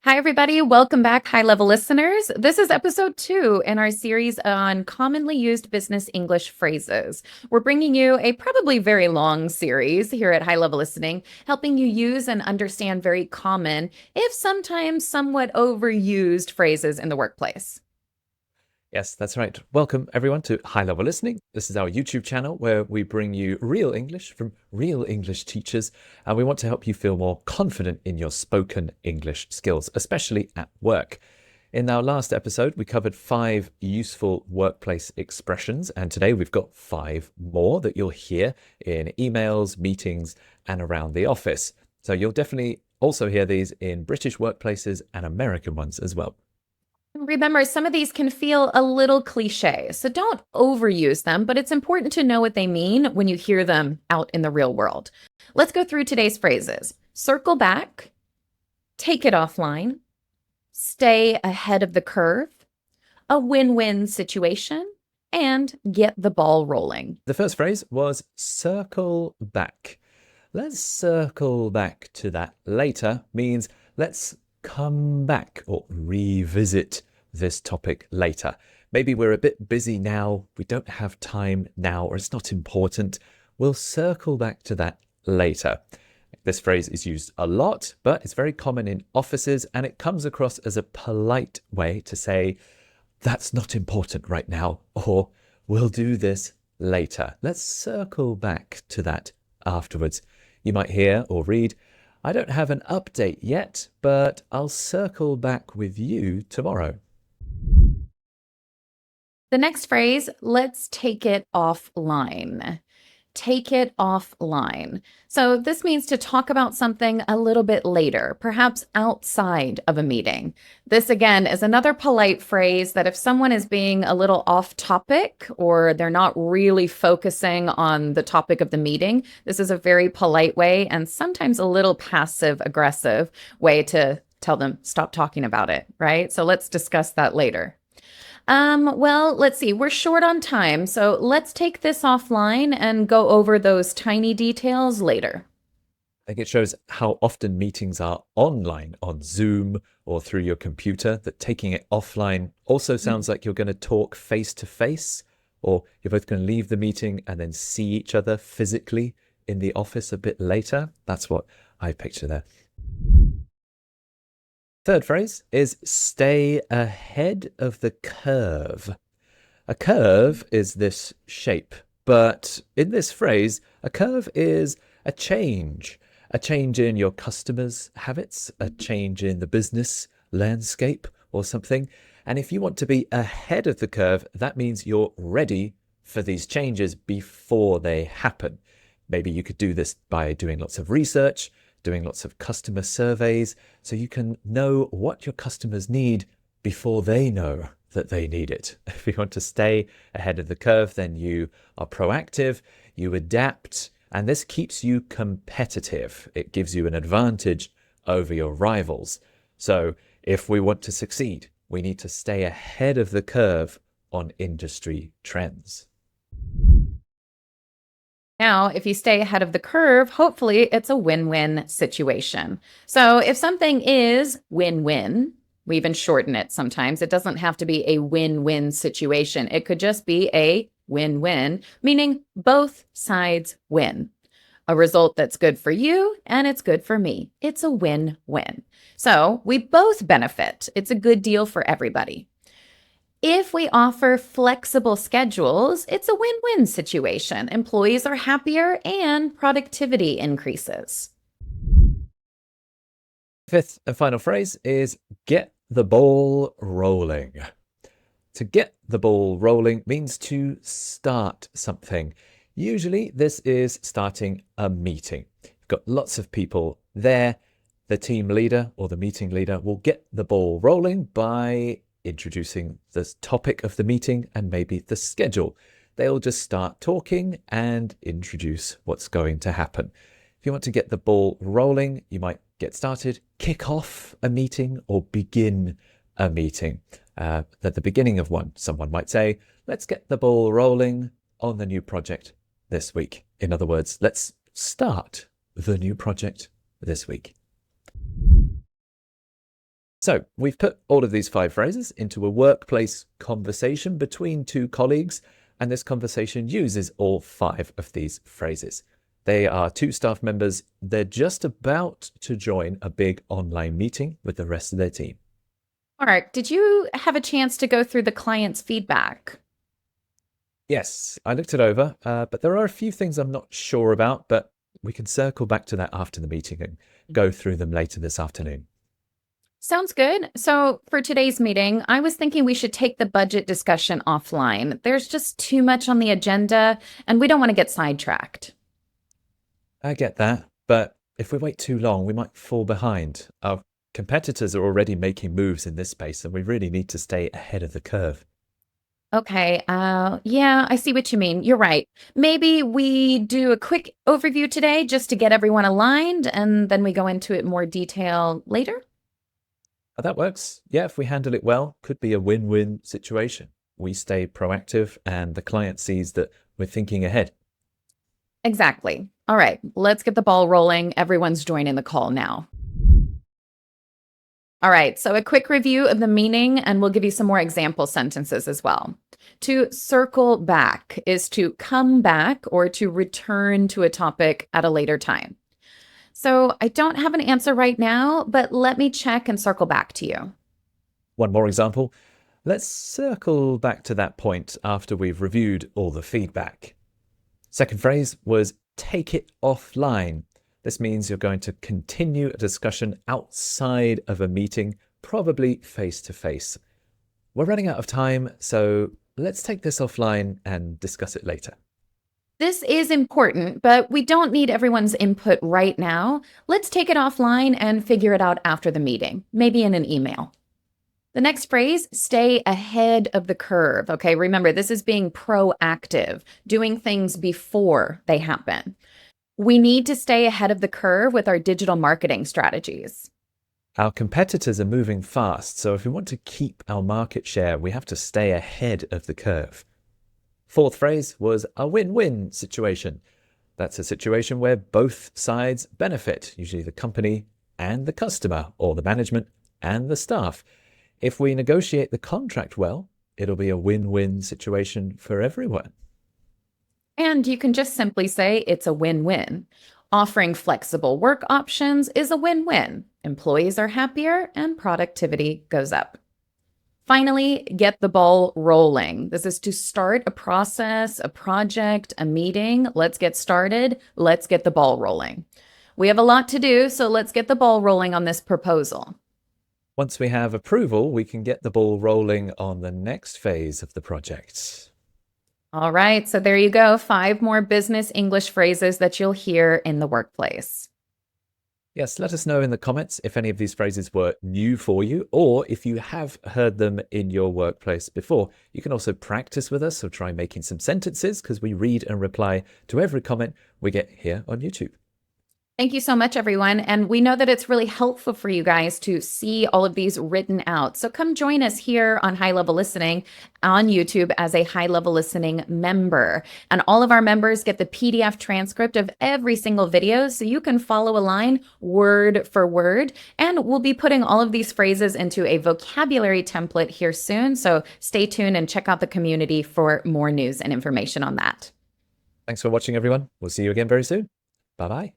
Hi, everybody. Welcome back, high level listeners. This is episode 2 in our series on commonly used business English phrases. We're bringing you a probably very long series here at High Level Listening, helping you use and understand very common, if sometimes somewhat overused phrases in the workplace. Yes, that's right. Welcome everyone to High Level Listening. This is our YouTube channel where we bring you real English from real English teachers, and we want to help you feel more confident in your spoken English skills, especially at work. In our last episode, we covered 5 useful workplace expressions, and today we've got 5 more that you'll hear in emails, meetings, and around the office. So you'll definitely also hear these in British workplaces and American ones as well. Remember, some of these can feel a little cliche, so don't overuse them, but it's important to know what they mean when you hear them out in the real world. Let's go through today's phrases. Circle back, take it offline, stay ahead of the curve, a win-win situation, and get the ball rolling. The first phrase was circle back. Let's circle back to that later means let's come back or revisit this topic later. Maybe we're a bit busy now, we don't have time now, or it's not important. We'll circle back to that later. This phrase is used a lot, but it's very common in offices, and it comes across as a polite way to say, that's not important right now, or we'll do this later. Let's circle back to that afterwards. You might hear or read, I don't have an update yet, but I'll circle back with you tomorrow. The next phrase, let's take it offline. Take it offline. So this means to talk about something a little bit later, perhaps outside of a meeting. This again is another polite phrase that if someone is being a little off topic or they're not really focusing on the topic of the meeting, this is a very polite way and sometimes a little passive aggressive way to tell them stop talking about it, right? So let's discuss that later. Well, let's see. We're short on time, so let's take this offline and go over those tiny details later. I think it shows how often meetings are online on Zoom or through your computer, that taking it offline also sounds like you're going to talk face to face, or you're both going to leave the meeting and then see each other physically in the office a bit later. That's what I picture there. Third phrase is stay ahead of the curve. A curve is this shape, but in this phrase, a curve is a change in your customers' habits, a change in the business landscape or something. And if you want to be ahead of the curve, that means you're ready for these changes before they happen. Maybe you could do this by doing lots of research, doing lots of customer surveys, so you can know what your customers need before they know that they need it. If you want to stay ahead of the curve, then you are proactive, you adapt, and this keeps you competitive. It gives you an advantage over your rivals. So if we want to succeed, we need to stay ahead of the curve on industry trends. Now, if you stay ahead of the curve, hopefully it's a win-win situation. So if something is win-win, we even shorten it sometimes. It doesn't have to be a win-win situation. It could just be a win-win, meaning both sides win. A result that's good for you and it's good for me. It's a win-win. So we both benefit. It's a good deal for everybody. If we offer flexible schedules, it's a win-win situation. Employees are happier and productivity increases. Fifth and final phrase is get the ball rolling. To get the ball rolling means to start something. Usually this is starting a meeting. You've got lots of people there. The team leader or the meeting leader will get the ball rolling by introducing the topic of the meeting and maybe the schedule. They'll just start talking and introduce what's going to happen. If you want to get the ball rolling, you might get started, kick off a meeting or begin a meeting. At the beginning of one, someone might say, let's get the ball rolling on the new project this week. In other words, let's start the new project this week. So we've put all of these 5 phrases into a workplace conversation between 2 colleagues, and this conversation uses all 5 of these phrases. They are 2 staff members. They're just about to join a big online meeting with the rest of their team. Mark, did you have a chance to go through the client's feedback? Yes, I looked it over, but there are a few things I'm not sure about, but we can circle back to that after the meeting and go through them later this afternoon. Sounds good. So for today's meeting, I was thinking we should take the budget discussion offline. There's just too much on the agenda, and we don't want to get sidetracked. I get that, but if we wait too long, we might fall behind. Our competitors are already making moves in this space, and we really need to stay ahead of the curve. Okay, yeah, I see what you mean. You're right. Maybe we do a quick overview today just to get everyone aligned, and then we go into it more detail later. That works. Yeah, if we handle it well, could be a win-win situation. We stay proactive, and the client sees that we're thinking ahead. Exactly. All right, let's get the ball rolling. Everyone's joining the call now. All right, so a quick review of the meaning, and we'll give you some more example sentences as well. To circle back is to come back or to return to a topic at a later time. So I don't have an answer right now, but let me check and circle back to you. One more example. Let's circle back to that point after we've reviewed all the feedback. Second phrase was take it offline. This means you're going to continue a discussion outside of a meeting, probably face to face. We're running out of time, so let's take this offline and discuss it later. This is important, but we don't need everyone's input right now. Let's take it offline and figure it out after the meeting, maybe in an email. The next phrase, stay ahead of the curve. Okay, remember, this is being proactive, doing things before they happen. We need to stay ahead of the curve with our digital marketing strategies. Our competitors are moving fast, so if we want to keep our market share, we have to stay ahead of the curve. Fourth phrase was a win-win situation. That's a situation where both sides benefit, usually the company and the customer, or the management and the staff. If we negotiate the contract well, it'll be a win-win situation for everyone. And you can just simply say it's a win-win. Offering flexible work options is a win-win. Employees are happier and productivity goes up. Finally, get the ball rolling. This is to start a process, a project, a meeting. Let's get started. Let's get the ball rolling. We have a lot to do, so let's get the ball rolling on this proposal. Once we have approval, we can get the ball rolling on the next phase of the project. All right, so there you go. 5 more business English phrases that you'll hear in the workplace. Yes, let us know in the comments if any of these phrases were new for you, or if you have heard them in your workplace before. You can also practice with us or try making some sentences, because we read and reply to every comment we get here on YouTube. Thank you so much, everyone. And we know that it's really helpful for you guys to see all of these written out. So come join us here on High Level Listening on YouTube as a High Level Listening member. And all of our members get the PDF transcript of every single video, so you can follow a line word for word. And we'll be putting all of these phrases into a vocabulary template here soon. So stay tuned and check out the community for more news and information on that. Thanks for watching, everyone. We'll see you again very soon. Bye-bye.